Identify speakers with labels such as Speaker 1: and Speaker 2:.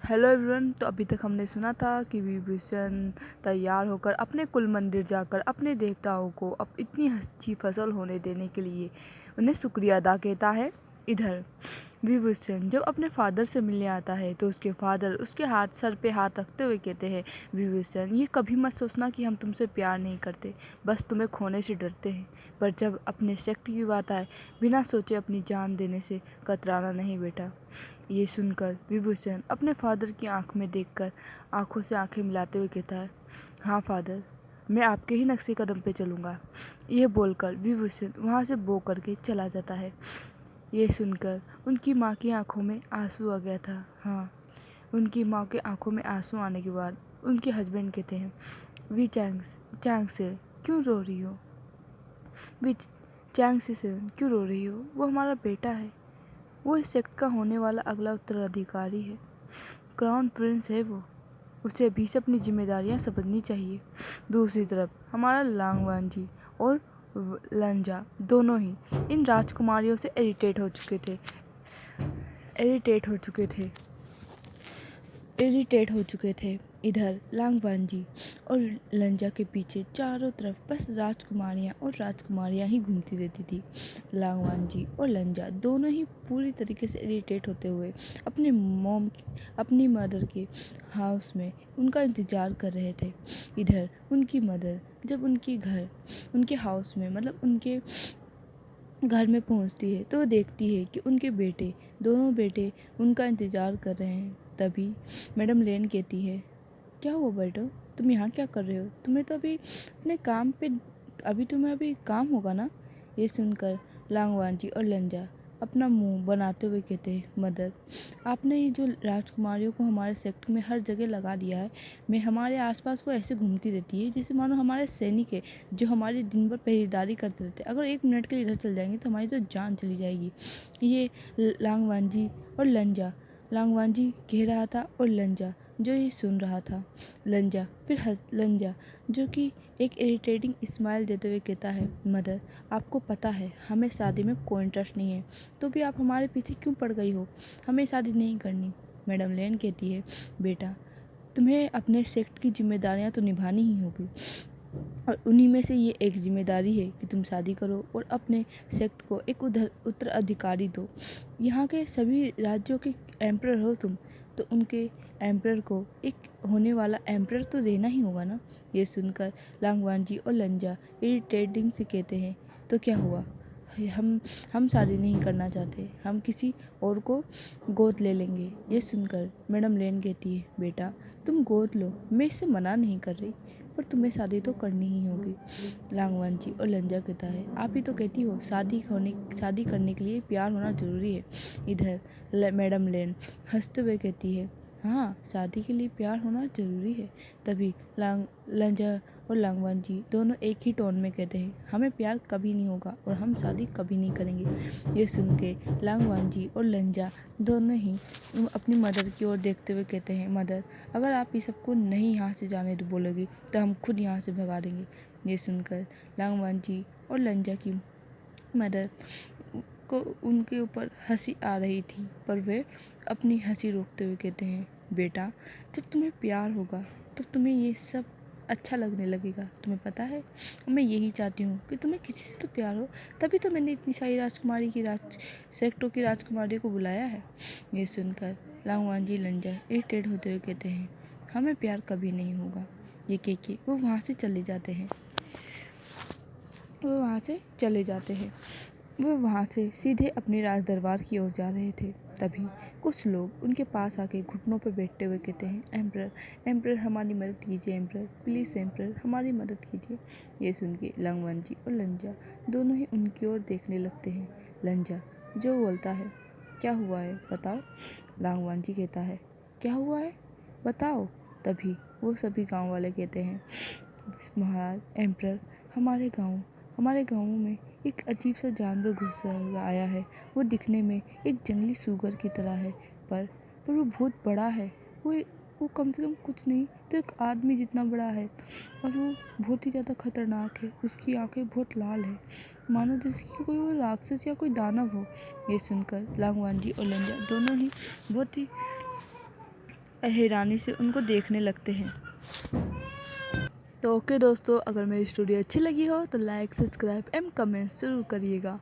Speaker 1: Hello everyone. तो अभी तक हमने सुना था कि विभीषण तैयार होकर अपने कुल मंदिर जाकर अपने देवताओं को अब इतनी अच्छी फसल होने देने के लिए उन्हें शुक्रिया अदा कहता है। इधर विभीषण जब अपने फादर से मिलने आता है तो उसके फादर उसके सर पे हाथ रखते हुए कहते हैं, विभीषण ये कभी मत सोचना कि हम तुमसे प्यार नहीं करते, बस तुम्हें खोने से डरते हैं। पर जब अपने सेक्ट की बात आए, बिना सोचे अपनी जान देने से कतराना नहीं बेटा। ये सुनकर विभूषण अपने फादर की आंख में देखकर आंखों से आंखें मिलाते हुए कहता है, हाँ फादर, मैं आपके ही नक्शे कदम पे चलूँगा। यह बोलकर विभूषण वहाँ से बो करके चला जाता है। ये सुनकर उनकी माँ की आंखों में आंसू आ गया था। हाँ, उनकी माँ के आंखों में आंसू आने के बाद उनके हस्बैंड कहते हैं, वी चैंग से क्यों रो रही हो? वी चैंग से क्यों रो रही हो? वो हमारा बेटा है। वो इस सेक्ट का होने वाला अगला उत्तराधिकारी है। क्राउन प्रिंस है वो। उसे अभी से अपनी जिम्मेदारियां समझनी चाहिए। दूसरी तरफ हमारा लांगवान जी और लंजा दोनों ही इन राजकुमारियों से इरिटेट हो चुके थे इरिटेट हो चुके थे। इधर लांगवान जी और लंजा के पीछे चारों तरफ बस राजकुमारियां ही घूमती रहती थी। लांगवान जी और लंजा दोनों ही पूरी तरीके से इरिटेट होते हुए अपनी मदर के हाउस में उनका इंतज़ार कर रहे थे। इधर उनकी मदर जब उनके हाउस में मतलब उनके घर में पहुंचती है तो देखती है कि उनके दोनों बेटे उनका इंतज़ार कर रहे हैं। तभी मैडम लेन कहती है, क्या हुआ बेटो, तुम यहाँ क्या कर रहे हो? तुम्हें तो अभी अपने काम पे तुम्हें अभी काम होगा ना? ये सुनकर लांगवान जी और लंजा अपना मुंह बनाते हुए कहते हैं, मदर, आपने ये जो राजकुमारियों को हमारे सेक्टर में हर जगह लगा दिया है, मैं हमारे आसपास वो ऐसे घूमती रहती है जैसे मानो हमारे सैनिक है जो हमारे दिन भर पहरेदारी करते रहते हैं। अगर एक मिनट के लिए इधर चल जाएंगे तो हमारी तो जान चली जाएगी। ये लांगवान जी और लंजा लांगवान जी कह रहा था और लंजा जो ये सुन रहा था। लंजा जो कि एक इरिटेटिंग स्माइल देते हुए कहता है, मदर, आपको पता है हमें शादी में कोई इंटरेस्ट नहीं है, तो भी आप हमारे पीछे क्यों पड़ गई हो? हमें शादी नहीं करनी। मैडम लेन कहती है, बेटा, तुम्हें अपने सेक्ट की जिम्मेदारियां तो निभानी ही होगी और उन्हीं में से ये एक जिम्मेदारी है कि तुम शादी करो और अपने सेक्ट को एक उत्तराधिकारी दो। यहाँ के सभी राज्यों के एम्परर हो तुम, तो उनके एम्परर को एक होने वाला एम्परर तो देना ही होगा ना। ये सुनकर लांगवान जी और लंजा इरिटेटिंग से कहते हैं, तो क्या हुआ? हम शादी नहीं करना चाहते, हम किसी और को गोद ले लेंगे। ये सुनकर मैडम लेन कहती है, बेटा, तुम गोद लो, मैं इससे मना नहीं कर रही, पर तुम्हें शादी तो करनी ही होगी। लांगवान जी और लंजा कहता है, आप ही तो कहती हो शादी करने के लिए प्यार होना ज़रूरी है। इधर मैडम लेन हंसते हुए कहती है, हाँ, शादी के लिए प्यार होना ज़रूरी है। तभी लंजा और लांगवान जी दोनों एक ही टोन में कहते हैं, हमें प्यार कभी नहीं होगा और हम शादी कभी नहीं करेंगे। ये सुन के लांगवान जी और लंजा दोनों ही अपनी मदर की ओर देखते हुए कहते हैं, मदर, अगर आप ये सबको नहीं यहाँ से जाने तो बोलोगी तो हम खुद यहाँ से भगा देंगे। ये सुनकर लांगवान जी और लंजा की मदर को उनके ऊपर हंसी आ रही थी, पर वे अपनी हंसी रोकते हुए कहते हैं, बेटा, जब तुम्हें प्यार होगा तब तुम्हें ये सब अच्छा लगने लगेगा, तुम्हें पता है। मैं यही चाहती हूँ कि तुम्हें किसी से तो प्यार हो, तभी तो मैंने इतनी सारी सेक्टों की राजकुमारी को बुलाया है। ये सुनकर लांगवान जी लंजा इरिटेट होते हुए कहते हैं, हमें प्यार कभी नहीं होगा। ये कह के वो वहाँ से चले जाते हैं। वो वहाँ से सीधे अपने राज दरबार की ओर जा रहे थे। तभी कुछ लोग उनके पास आके घुटनों पर बैठते हुए कहते हैं, एम्परर हमारी मदद कीजिए, एम्परर प्लीज़, एम्परर हमारी मदद कीजिए। ये सुन के लांगवान जी और लंजा दोनों ही उनकी ओर देखने लगते हैं। लंजा जो बोलता है, क्या हुआ है बताओ? लांगवान जी कहता है, क्या हुआ है बताओ? तभी वो सभी गाँव वाले कहते हैं, महाराज, एम्परर, हमारे गाँव में एक अजीब सा जानवर घुस आया है। वो दिखने में एक जंगली सूगर की तरह है, पर वो बहुत बड़ा है। वो कम से कम कुछ नहीं तो एक आदमी जितना बड़ा है, और वो बहुत ही ज़्यादा खतरनाक है। उसकी आंखें बहुत लाल है, मानो जैसे कि कोई वो राक्षस या कोई दानव हो। ये सुनकर लांगवान जी और लंजा दोनों ही बहुत ही हैरानी से उनको देखने लगते हैं। तो ओके दोस्तों, अगर मेरी स्टोरी अच्छी लगी हो तो लाइक, सब्सक्राइब एंड कमेंट्स जरूर करिएगा।